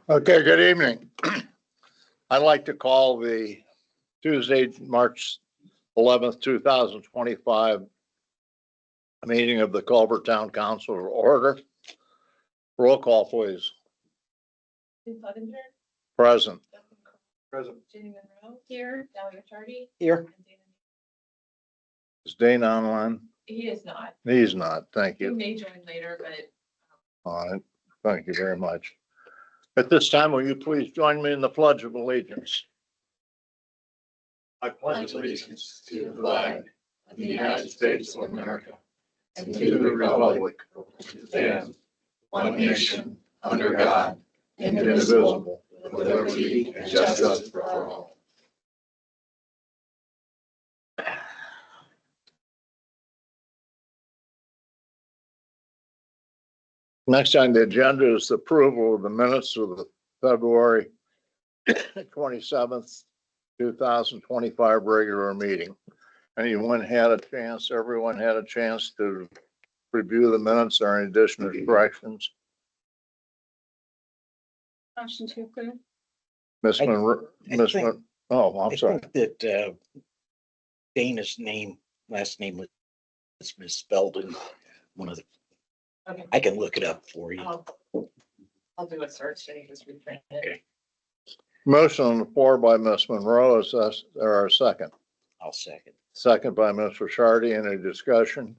Okay, good evening. I'd like to call the Tuesday, March 11th, 2025 meeting of the Culver Town Council to order. Roll call, please. Clevenger. Present. Present. Jenny Monroe. Here. Dahlia Chardy. Here. And Dana. Is Dane online? He is not. He's not. Thank He you. may join later, but All right. Thank you very much. At this time, will you please join me in the Pledge of Allegiance? I pledge allegiance to the flag of the United States of America and to the republic which stands one nation under God, indivisible, with liberty and justice for all. Next on the agenda is the approval of the minutes of the February 27th, 2025 regular meeting. Everyone had a chance to review the minutes or any additional corrections? motion to approve. Miss I Monroe, think- oh, I'm I sorry. think that Dana's last name was misspelled in one of the, Okay. I can look it up for you. I'll do a search and just reprint it. Okay. Motion on the floor by Miss Monroe. Is there a second? I'll second. Second by Mr. Shardy. Any discussion?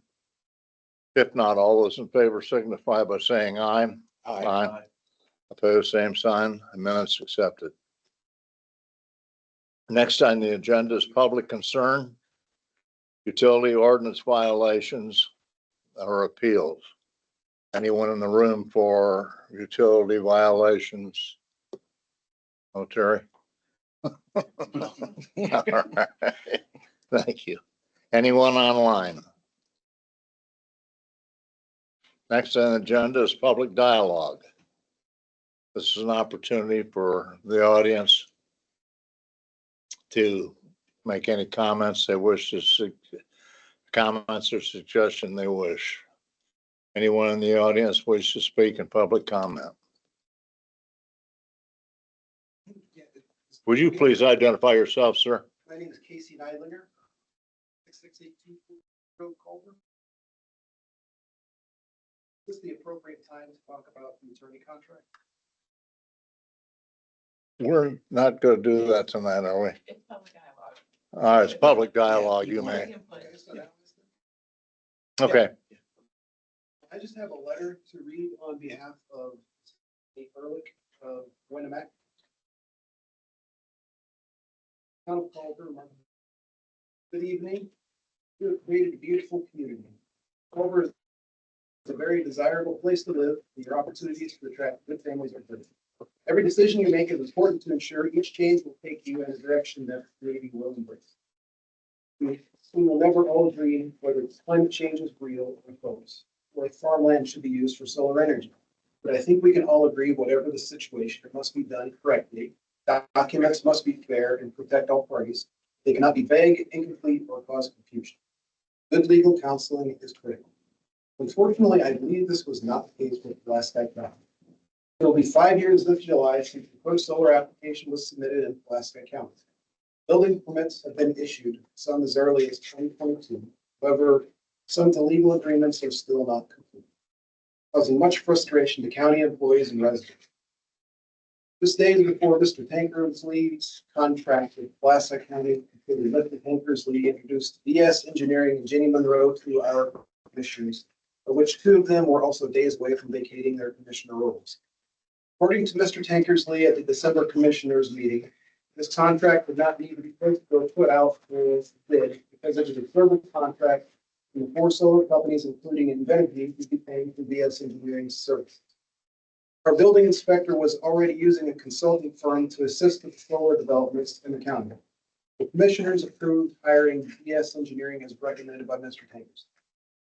If not, all those in favor signify by saying aye. Aye. Opposed, same sign. The minutes accepted. Next on the agenda is public concern, utility ordinance violations or appeals. Anyone in the room for utility violations? Oh, Terry? All right. Thank you. Anyone online? Next on the agenda is public dialogue. This is an opportunity for the audience to make any comments they wish to, comments or suggestion they wish. Anyone in the audience wish to speak in public comment? Would you please identify yourself, sir? My name is Casey Neidlinger, 66824 Road Culver. Is this the appropriate time to talk about the attorney contract? We're not going to do that tonight, are we? It's public dialogue. It's public dialogue, you may. Input. Okay, I just have a letter to read on behalf of Nate Ehrlich of Winnemac. Town of Culver. Good evening. You have created a beautiful community. Culver is a very desirable place to live, and your opportunities to attract good families are good. Every decision you make is important to ensure each change will take you in a direction that the community will embrace. We will never all agree whether climate change is real or false, or if farmland should be used for solar energy. But I think we can all agree, whatever the situation, it must be done correctly. Documents must be fair and protect all parties. They cannot be vague, incomplete, or cause confusion. Good legal counseling is critical. Unfortunately, I believe this was not the case with Pulaski County. It will be 5 years this July since the first solar application was submitted in Pulaski County. Building permits have been issued, some as early as 2022. However, some to legal agreements are still not complete, causing much frustration to county employees and residents. This day is before Mr. Tankersley's contract with Pulaski County, including Mr. Tankersley introduced DS Engineering and Jenny Monroe to our commissioners, of which 2 of them were also days away from vacating their commissioner roles. According to Mr. Tankersley at the December commissioners meeting, this contract would not need to be put out for bid because it is a service contract from the 4 solar companies, including Inventive, to be paying for DS Engineering services. Our building inspector was already using a consulting firm to assist with solar developments in the county. The commissioners approved hiring DS Engineering as recommended by Mr. Tankers.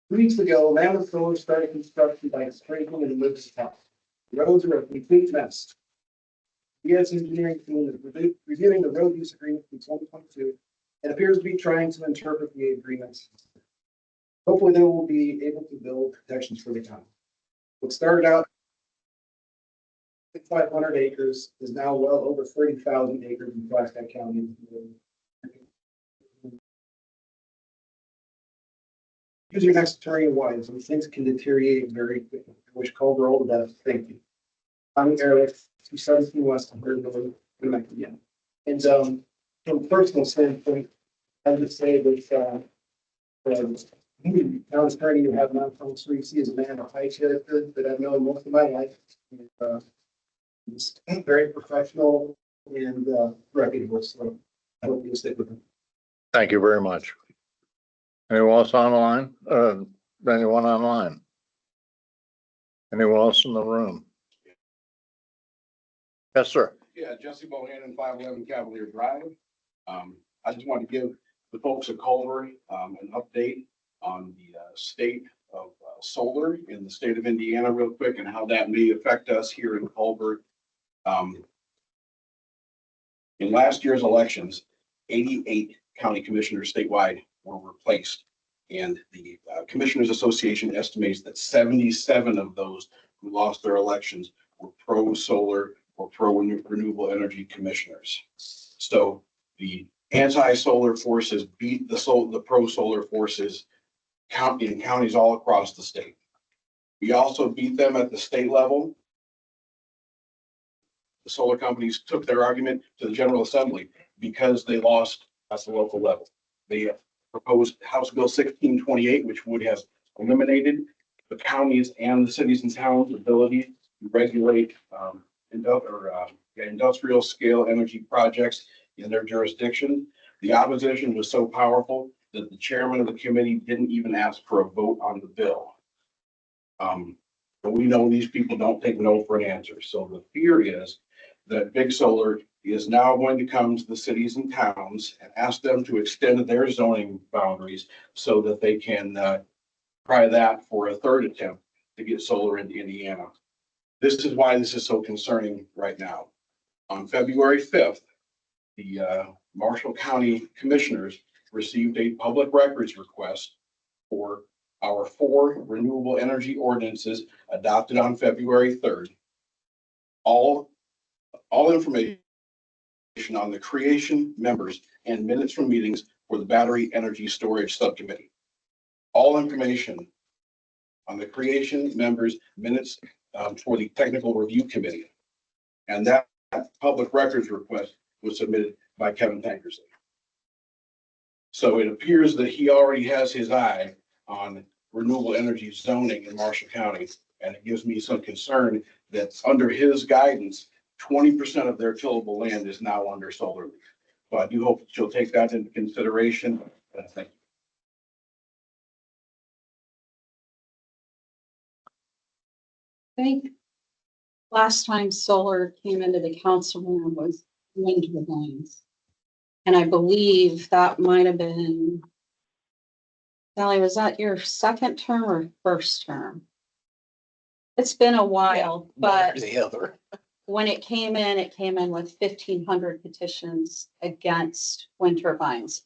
2 weeks ago, Mammoth Solar started construction by scraping and removing top. The roads are a complete mess. DS Engineering team is reviewing the road use agreement from 2022 and appears to be trying to interpret the agreements. Hopefully, they will be able to build protections for the county. What started out 500 acres is now well over 30,000 acres in Flagstaff County. Use your next attorney wise, and things can deteriorate very quickly. I wish Culver all the best. Thank you. I'm Eric, 217 West, yeah. And from a personal standpoint, I would say that now it's attorney you have non-public see as a man of high character that I've known most of my life. And, he's very professional and reputable, so I hope you stick with him. Thank you very much. Anyone else online? Anyone online? Anyone else in the room? Yes, sir. Yeah, Jesse Bohannon, 511 Cavalier Drive. I just want to give the folks at Culver an update on the state of solar in the state of Indiana real quick and how that may affect us here in Culver. In last year's elections, 88 county commissioners statewide were replaced. And the Commissioners Association estimates that 77 of those who lost their elections were pro-solar or pro-renewable energy commissioners. So the anti-solar forces beat the pro-solar forces in counties all across the state. We also beat them at the state level. The solar companies took their argument to the General Assembly because they lost at the local level. They proposed House Bill 1628, which would have eliminated the counties and the cities and towns' ability to regulate industrial scale energy projects in their jurisdiction. The opposition was so powerful that the chairman of the committee didn't even ask for a vote on the bill. But we know these people don't take no for an answer. So the fear is that Big Solar is now going to come to the cities and towns and ask them to extend their zoning boundaries so that they can try that for a third attempt to get solar into Indiana. This is why this is so concerning right now. On February 5th, the Marshall County Commissioners received a public records request for our 4 renewable energy ordinances adopted on February 3rd. All information on the creation, members, and minutes from meetings for the Battery Energy Storage Subcommittee. All information on the creation, members, minutes for the Technical Review Committee. And that public records request was submitted by Kevin Tankersley. So it appears that he already has his eye on renewable energy zoning in Marshall County. And it gives me some concern that under his guidance, 20% of their tillable land is now under solar leaf. So I do hope that you'll take that into consideration. Thank you. I think last time solar came into the council room was wind turbines. And I believe that might have been, Sally, was that your second term or first term? It's been a while, but The other. when it came in with 1,500 petitions against wind turbines.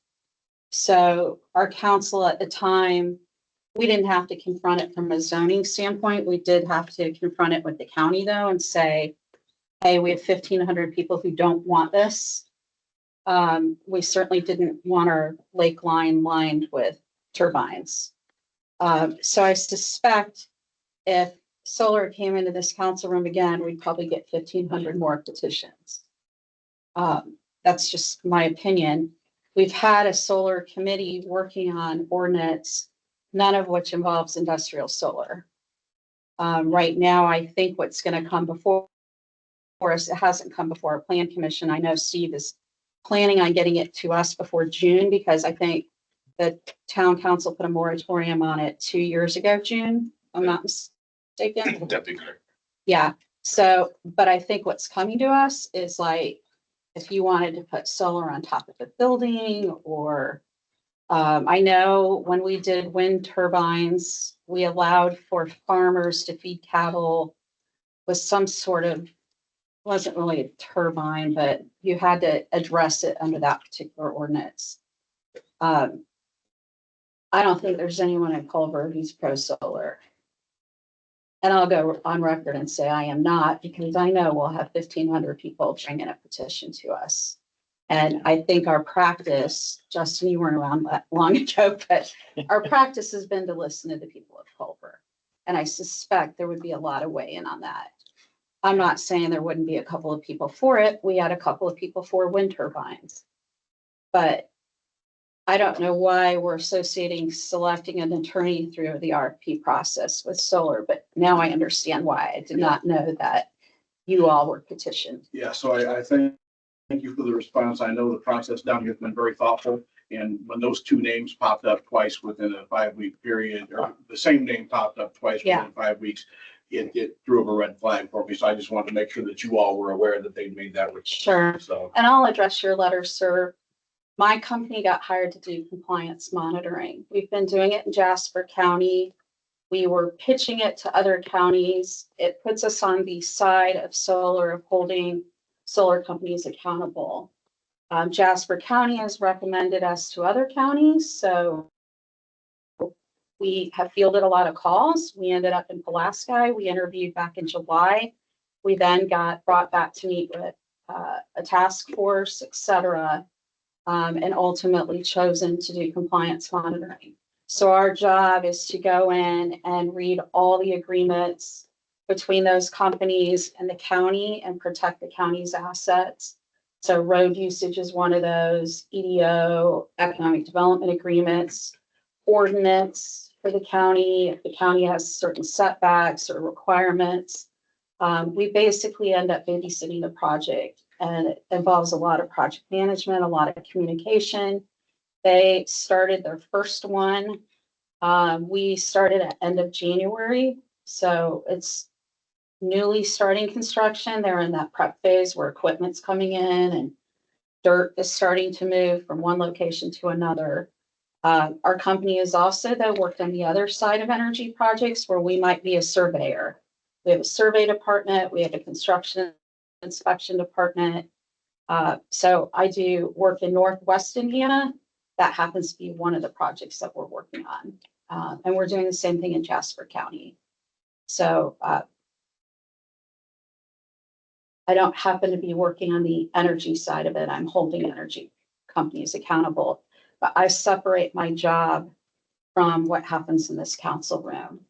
So our council at the time, we didn't have to confront it from a zoning standpoint. We did have to confront it with the county though and say, hey, we have 1,500 people who don't want this. We certainly didn't want our lake line lined with turbines. So I suspect if solar came into this council room again, we'd probably get 1,500 more petitions. That's just my opinion. We've had a solar committee working on ordinance, none of which involves industrial solar. Right now, I think what's going to come before us, it hasn't come before our plan commission. I know Steve is planning on getting it to us before June because I think the town council put a moratorium on it 2 years ago, June, if I'm not mistaken. That'd be great. Yeah, so, but I think what's coming to us is like, if you wanted to put solar on top of a building or, I know when we did wind turbines, we allowed for farmers to feed cattle with some sort of, wasn't really a turbine, but you had to address it under that particular ordinance. I don't think there's anyone in Culver who's pro solar. And I'll go on record and say I am not, because I know we'll have 1,500 people bring in a petition to us. And I think our practice, Justin, you weren't around that long ago, but our practice has been to listen to the people of Culver. And I suspect there would be a lot of weigh-in on that. I'm not saying there wouldn't be a couple of people for it. We had a couple of people for wind turbines. But I don't know why we're associating selecting an attorney through the RFP process with solar, but now I understand why. I did not know that you all were petitioned. Yeah, so I thank you for the response. I know the process down here has been very thoughtful. And when those two names popped up twice within a 5-week period, or the same name popped up twice Yeah. within 5 weeks, it threw up a red flag for me. So I just wanted to make sure that you all were aware that they made that request. Sure. So, And I'll address your letter, sir. My company got hired to do compliance monitoring. We've been doing it in Jasper County. We were pitching it to other counties. It puts us on the side of solar, of holding solar companies accountable. Jasper County has recommended us to other counties, so we have fielded a lot of calls. We ended up in Pulaski. We interviewed back in July. We then got brought back to meet with a task force, et cetera, and ultimately chosen to do compliance monitoring. So our job is to go in and read all the agreements between those companies and the county and protect the county's assets. So road usage is one of those, EDO, economic development agreements, ordinance for the county. If the county has certain setbacks or requirements, we basically end up babysitting the project, and it involves a lot of project management, a lot of communication. They started their first one. We started at end of January, so it's newly starting construction. They're in that prep phase where equipment's coming in and dirt is starting to move from one location to another. Our company is also, though, worked on the other side of energy projects where we might be a surveyor. We have a survey department, we have a construction inspection department. So I do work in Northwest Indiana. That happens to be one of the projects that we're working on. And we're doing the same thing in Jasper County. So I don't happen to be working on the energy side of it. I'm holding energy companies accountable, but I separate my job from what happens in this council room.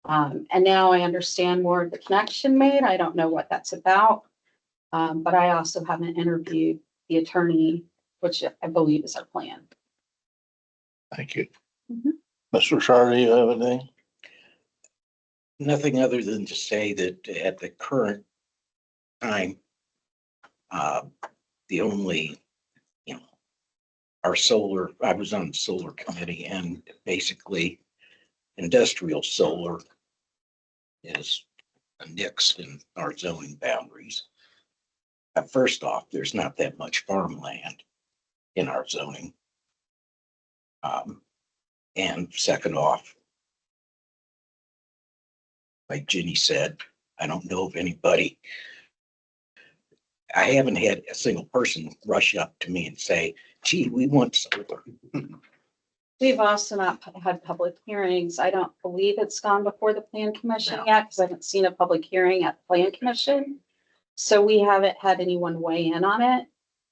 And now I understand more of the connection made. I don't know what that's about. But I also haven't interviewed the attorney, which I believe is our plan. Thank you. Mhm. Mr. Charlie, you have anything? Nothing other than to say that at the current time, the only, our solar, I was on the solar committee, and basically industrial solar is nixed in our zoning boundaries. First off, there's not that much farmland in our zoning. And second off, like Ginny said, I don't know of anybody. I haven't had a single person rush up to me and say, gee, we want solar. We've also not had public hearings. I don't believe it's gone before the plan commission yet, because I haven't seen a public hearing at the plan commission. So we haven't had anyone weigh in on it.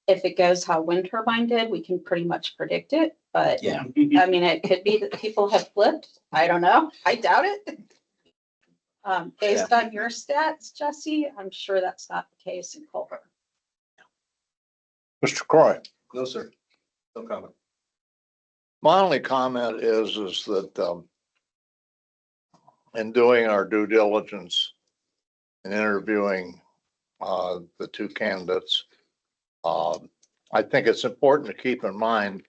If it goes how wind turbine did, we can pretty much predict it, but Yeah. I mean, it could be that people have flipped. I don't know. I doubt it. Based on your stats, Jesse, I'm sure that's not the case in Culver. Mr. Croy? No, sir. No comment. My only comment is that in doing our due diligence and interviewing the two candidates, I think it's important to keep in mind,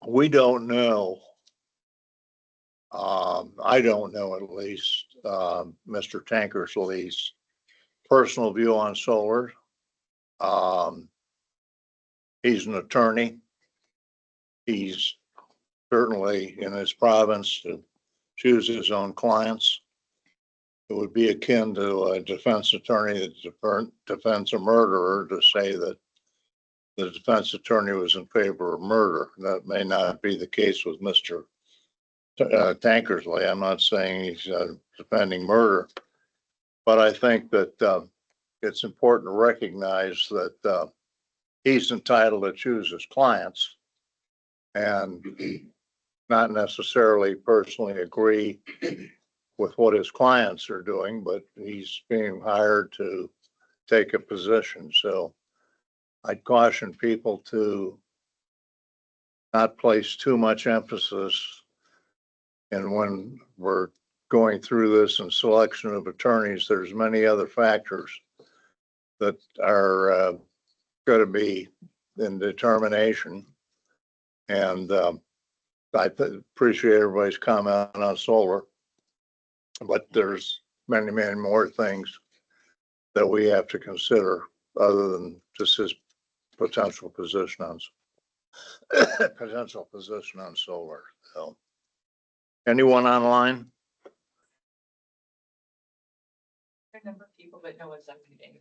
we don't know, I don't know at least, Mr. Tankersley's personal view on solar. He's an attorney. He's certainly in his province to choose his own clients. It would be akin to a defense attorney that defends a murderer to say that the defense attorney was in favor of murder. That may not be the case with Mr. Tankersley. I'm not saying he's defending murder, but I think that it's important to recognize that he's entitled to choose his clients and not necessarily personally agree with what his clients are doing, but he's being hired to take a position. So I'd caution people to not place too much emphasis. And when we're going through this and selection of attorneys, there's many other factors that are going to be in determination. And I appreciate everybody's comment on solar, but there's many, many more things that we have to consider other than just his potential position on solar. So, anyone online? A number of people, but no one's unmuting.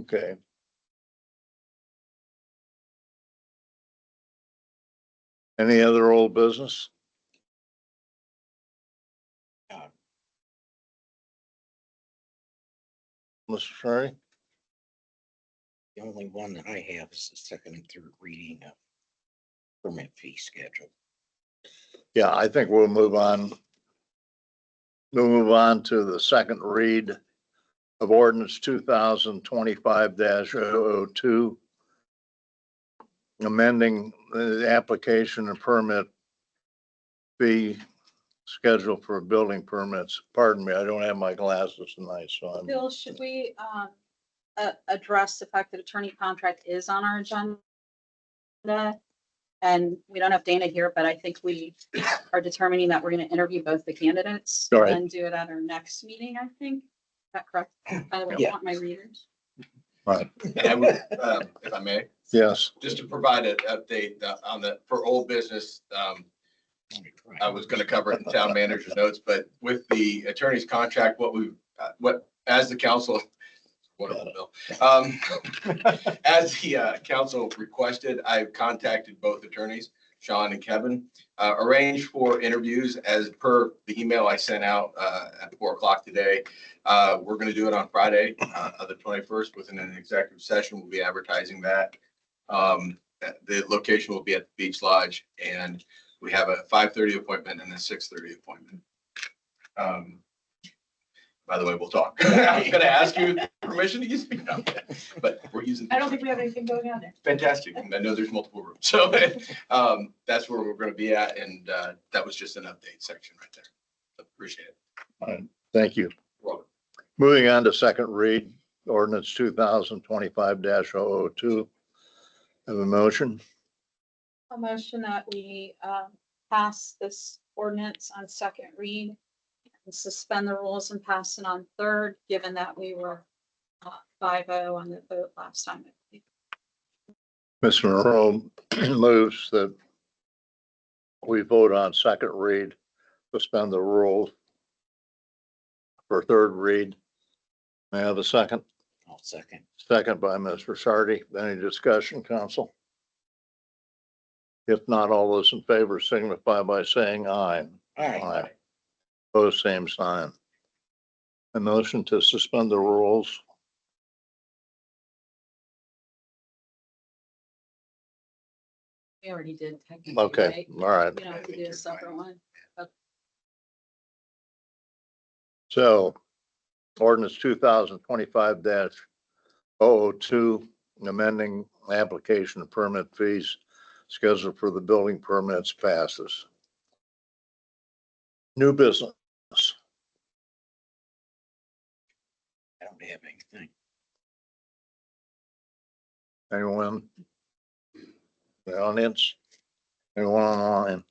Okay. Any other old business? Mr. Sherry? The only one that I have is the second and third reading of permit fee schedule. Yeah, I think we'll move on. We'll move on to the second read of ordinance 2025-002. Amending the application and permit fee schedule for building permits. Pardon me, I don't have my glasses tonight, so I'm. Bill, should we address the fact that attorney contract is on our agenda? And we don't have Dana here, but I think we are determining that we're going to interview both the candidates All right. and do it at our next meeting, I think. Is that correct? I don't Yeah. want my readers. Right, And I would, if I may, yes, just to provide an update on the, for old business, I was gonna cover it in town manager notes, but with the attorney's contract, what, as the council, wonderful bill. As the council requested, I've contacted both attorneys, Sean and Kevin, arranged for interviews as per the email I sent out at 4:00 today. We're gonna do it on Friday, the 21st, within an executive session. We'll be advertising that. The location will be at the Beach Lodge, and we have a 5:30 appointment and a 6:30 appointment. By the way, we'll talk. I'm gonna ask you permission to use me, no, but we're using. I don't think we have anything going on there. Fantastic. And I know there's multiple rooms. So that's where we're going to be at. And that was just an update section right there. Appreciate it. thank you. You're welcome. Moving on to second read, ordinance 2025-002. Have a motion? A motion that we pass this ordinance on second read and suspend the rules and pass it on third, given that we were 5-0 on the vote last time. Mr. Monroe moves that we vote on second read, suspend the rules for third read. May I have a second? I'll second. Second by Mr. Sardi. Any discussion, council? If not, all those in favor signify by saying aye. All right. Opposed, same sign. A motion to suspend the rules. We already did technically. Okay, right? all right. We don't have to do a separate one. So ordinance 2025-002, amending application and permit fees scheduled for the building permits passes. New business. I don't have anything. Anyone? The audience? Anyone online?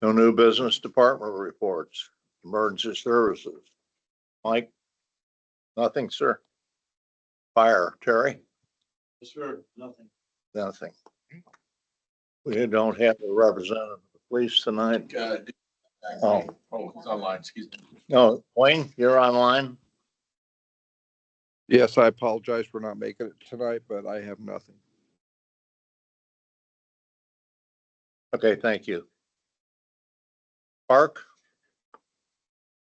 No new business, department reports, emergency services. Mike? Nothing, sir. Fire, Terry? Sure, nothing. Nothing. We don't have a representative of the police tonight. Oh. It's online. Excuse me. No, Wayne, you're online? Yes, I apologize for not making it tonight, but I have nothing. Okay, thank you. Park,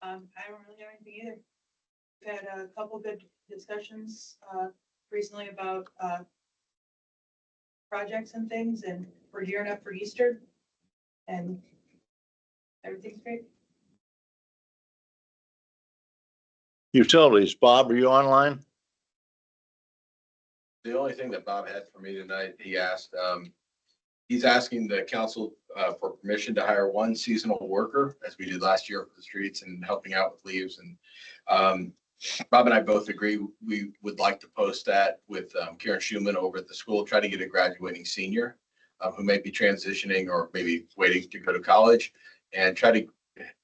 I don't really have anything either. We've had a couple good discussions, recently about, projects and things, and we're gearing up for Easter. And everything's great. Utilities. Bob, are you online? The only thing that Bob had for me tonight, he asked, he's asking the council for permission to hire one seasonal worker, as we did last year for the streets and helping out with leaves. And Bob and I both agree, we would like to post that with Karen Schumann over at the school, try to get a graduating senior who may be transitioning or maybe waiting to go to college, and try to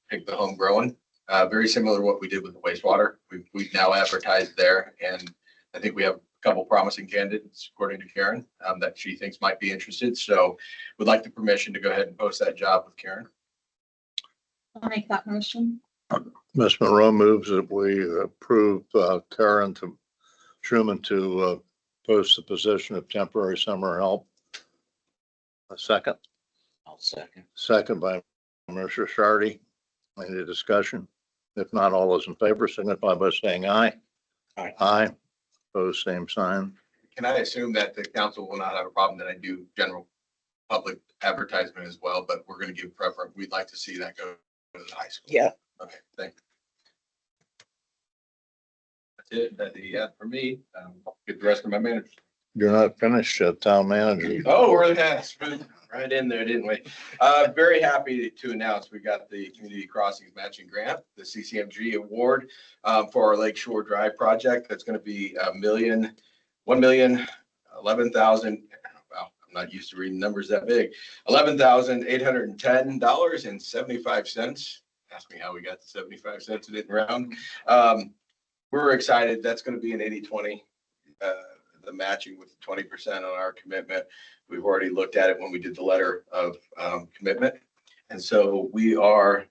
pick the home growing. Very similar to what we did with the wastewater. We've now advertised there, and I think we have a couple promising candidates, according to Karen, that she thinks might be interested. So would like the permission to go ahead and post that job with Karen. I'll make that motion. Ms. Monroe moves that we approve Karen Schumann to post the position of temporary summer help. A second. I'll second. Second by Mr. Shardy. Any discussion? If not, all those in favor signify by saying aye. Aye. Aye. Opposed, same sign. Can I assume that the council will not have a problem that I do general public advertisement as well, but we're going to give preference. We'd like to see that go to the high school. Yeah. Okay, thank you. That's it. That's the for me. Get the rest of my managers. You're not finished yet, town manager. Oh, we're right in there, didn't we? Very happy to announce we got the Community Crossings Matching Grant, the CCMG award for our Lakeshore Drive project. That's going to be $1,011,000. Wow, I'm not used to reading numbers that big. $11,810.75. Ask me how we got to 75 cents. It didn't round. We're excited. That's going to be an 80-20. The matching with 20% on our commitment. We've already looked at it when we did the letter of commitment. And so we are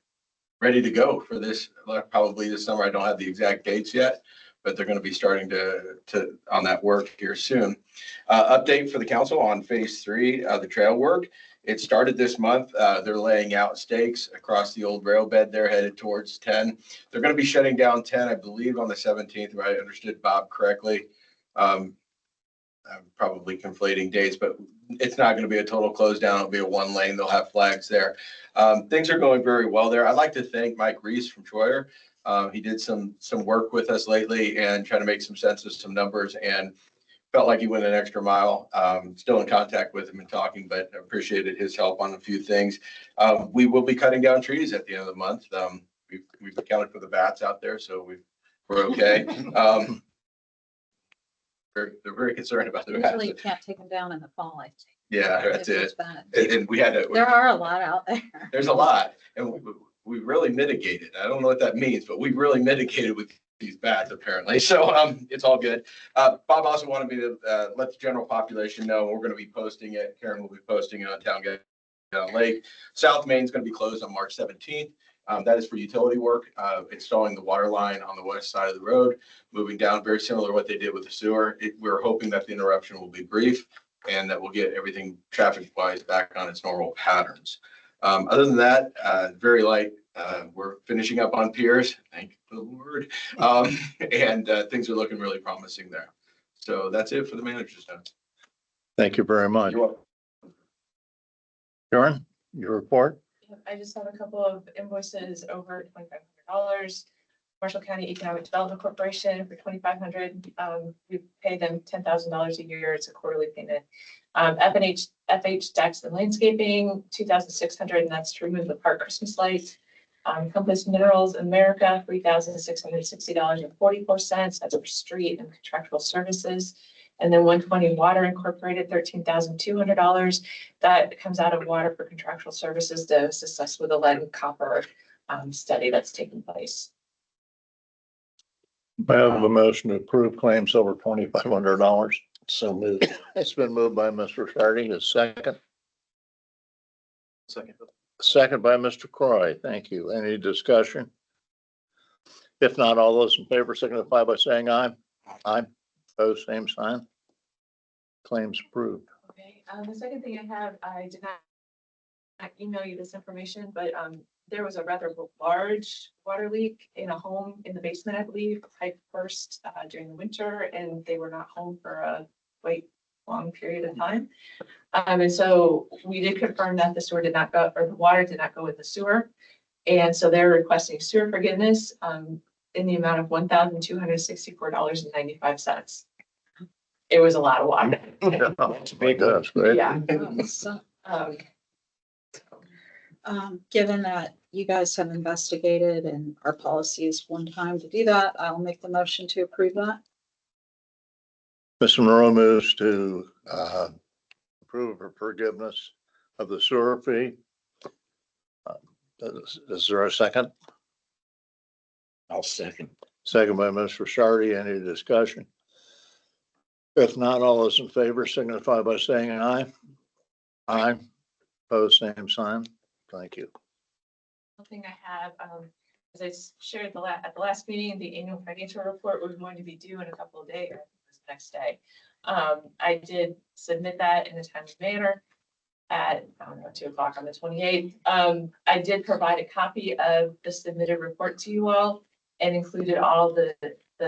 ready to go for this, probably this summer. I don't have the exact dates yet, but they're going to be starting to on that work here soon. Update for the council on phase 3 of the trail work. It started this month. They're laying out stakes across the old rail bed. They're headed towards 10. They're going to be shutting down 10, I believe, on the 17th, if I understood Bob correctly. I'm probably conflating dates, but it's not going to be a total close down. It'll be a one lane. They'll have flags there. Things are going very well there. I'd like to thank Mike Reese from Troyer. He did some work with us lately and trying to make some sense of some numbers, and felt like he went an extra mile. Still in contact with him and talking, but appreciated his help on a few things. We will be cutting down trees at the end of the month. We've accounted for the bats out there, so we're okay. They're very concerned about the Usually you bats. can't take them down in the fall, I think. Yeah, that's It's it. bad. And we had to. There are a lot out there. There's a lot, and we really mitigated. I don't know what that means, but we really mitigated with these bats apparently. So it's all good. Bob also wanted me to let the general population know we're going to be posting it. Karen will be posting it on Town Lake. South Main's going to be closed on March 17th. That is for utility work, installing the water line on the west side of the road, moving down, very similar to what they did with the sewer. We're hoping that the interruption will be brief and that we'll get everything traffic wise back on its normal patterns. Other than that, very light. We're finishing up on piers, thank the Lord. And things are looking really promising there. So that's it for the manager's notes. Thank you very much. You're welcome. Karen, your report? I just have a couple of invoices over $2,500. Marshall County Economic Development Corporation for $2,500. We pay them $10,000 a year. It's a quarterly payment. FH Decks and Landscaping, $2,600, and that's to remove the park Christmas lights. Compass Minerals America, $3,660.44. That's for street and contractual services. And then 120 Water Incorporated, $13,200. That comes out of water for contractual services to assist us with the lead and copper study that's taking place. I have a motion to approve claims over $2,500. So moved. It's been moved by Mr. Shardy, a second. Second. Second by Mr. Croy. Thank you. Any discussion? If not, all those in favor signify by saying aye. Aye. Opposed, same sign. Claims approved. Okay, the second thing I have, I did not email you this information, but there was a rather large water leak in a home in the basement, I believe, pipe burst during the winter, and they were not home for a quite long period of time. And so we did confirm that the sewer did not go, or the water did not go in the sewer. And so they're requesting sewer forgiveness in the amount of $1,264.95. It was a lot of water. That's great. Yeah. So, Um, given that you guys have investigated and our policy is one time to do that, I'll make the motion to approve that. Mr. Monroe moves to approve of forgiveness of the sewer fee. Is there a second? I'll second. Second by Mr. Shardy. Any discussion? If not, all those in favor signify by saying aye. Aye. Opposed, same sign. Thank you. One thing I have, as I shared at the last meeting, the annual financial report was going to be due in a couple of days, or this next day. I did submit that in a timely manner at, 2:00 on the 28th. I did provide a copy of the submitted report to you all and included all the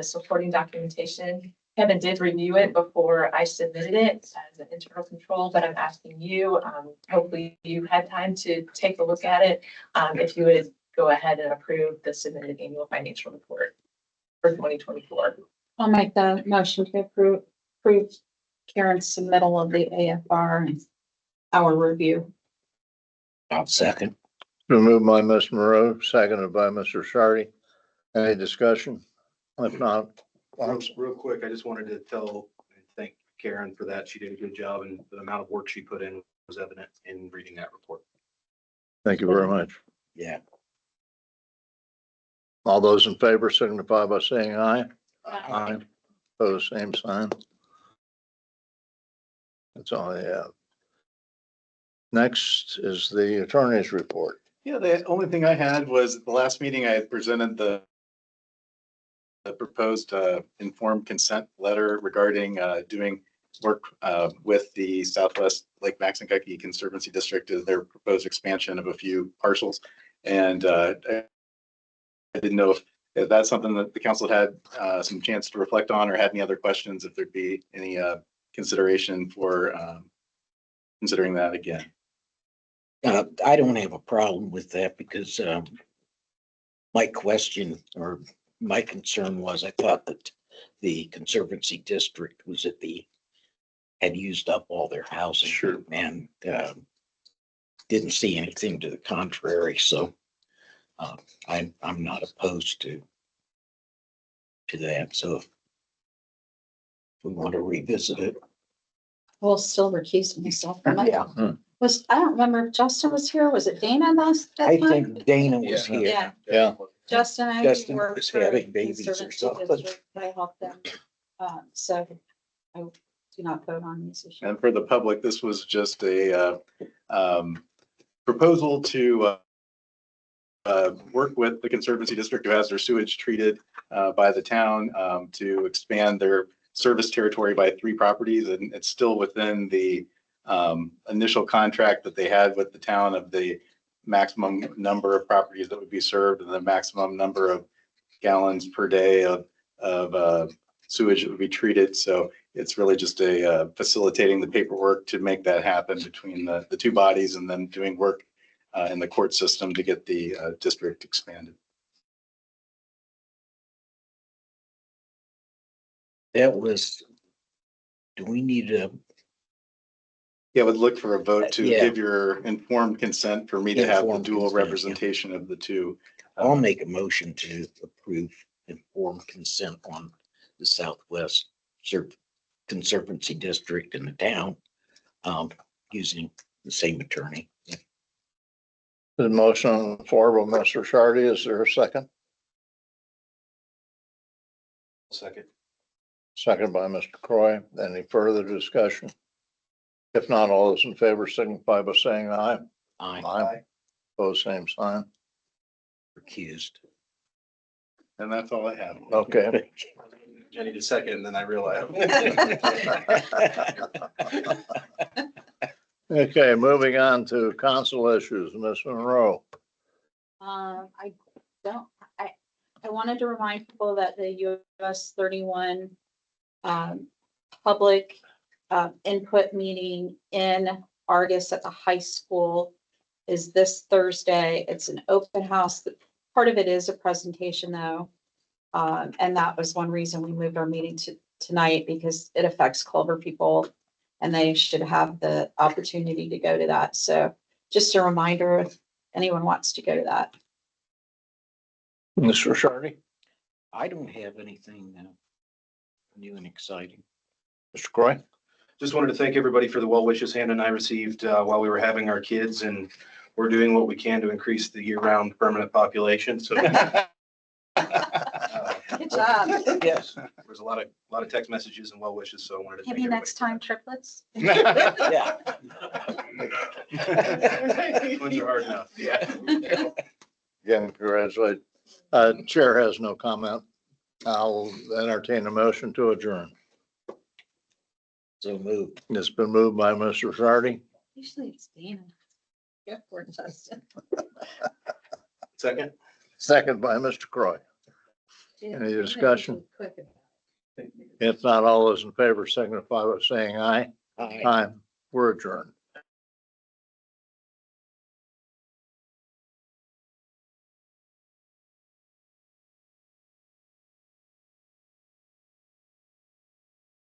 supporting documentation. Kevin did review it before I submitted it as an internal control, but I'm asking you, hopefully you had time to take a look at it. If you would go ahead and approve the submitted annual financial report for 2024. I'll make the motion to approve Karen's submittal of the AFR and our review. I'll second. Been moved by Mr. Monroe, seconded by Mr. Shardy. Any discussion? If not, Real quick, I just wanted to thank Karen for that. She did a good job, and the amount of work she put in was evident in reading that report. thank you very much. Yeah. All those in favor signify by saying aye. Aye. Opposed, same sign. That's all I have. Next is the attorney's report. Yeah, the only thing I had was at the last meeting, I had presented the proposed informed consent letter regarding doing work with the Southwest Lake Maxinkuckee Conservancy District as their proposed expansion of a few parcels. And I didn't know if that's something that the council had some chance to reflect on or had any other questions, if there'd be any consideration for considering that again. I don't have a problem with that because my question or my concern was I thought that the Conservancy District had used up all their housing. Sure. And didn't see anything to the contrary. So I'm not opposed to that. So if we want to revisit it. We'll still recuse myself from it. Yeah. I don't remember if Justin was here. Was it Dana last? that I time? think Dana was Yeah. here. Yeah, Yeah, Justin, I Justin worked was for having babies or Conservancy something. District. I helped them. So I do not vote on these issues. And for the public, this was just a proposal to work with the Conservancy District who has their sewage treated by the town to expand their service territory by 3 properties. And it's still within the initial contract that they had with the town of the maximum number of properties that would be served and the maximum number of gallons per day of sewage that would be treated. So it's really just a facilitating the paperwork to make that happen between the 2 bodies and then doing work in the court system to get the district expanded. That was, do we need a, Yeah, would look for a vote to Yeah. give your informed consent for me to have the Informed dual consent, yeah. representation of the 2. I'll make a motion to approve informed consent on the Southwest Conservancy District in the town, using the same attorney. the motion on the floor by Mr. Shardy. Is there a second? Second. Second by Mr. Croy. Any further discussion? If not, all those in favor signify by saying aye. I'm Opposed, same sign. recused. And that's all I have. Okay. I need a second, and then I realized. Okay, moving on to council issues. Ms. Monroe. I don't, I wanted to remind people that the US 31 public input meeting in Argus at the high school is this Thursday. It's an open house. Part of it is a presentation though. And that was one reason we moved our meeting to tonight because it affects Culver people and they should have the opportunity to go to that. So just a reminder if anyone wants to go to that. Mr. Shardy, I don't have anything new and exciting. Mr. Croy? Just wanted to thank everybody for the well wishes Hannah and I received while we were having our kids, and we're doing what we can to increase the year-round permanent population. So Good job. Yes. there was a lot of text messages and well wishes, so I wanted to thank Maybe everybody. next time triplets. Yeah. Twins are hard enough. Yeah. Again, congratulations. Chair has no comment. I'll entertain a motion to adjourn. So moved. It's been moved by Mr. Shardy, Usually it's Dana. Good for Justin. Second. second by Mr. Croy. Any discussion? If not, all those in favor signify by saying aye. Aye. Aye. We're adjourned.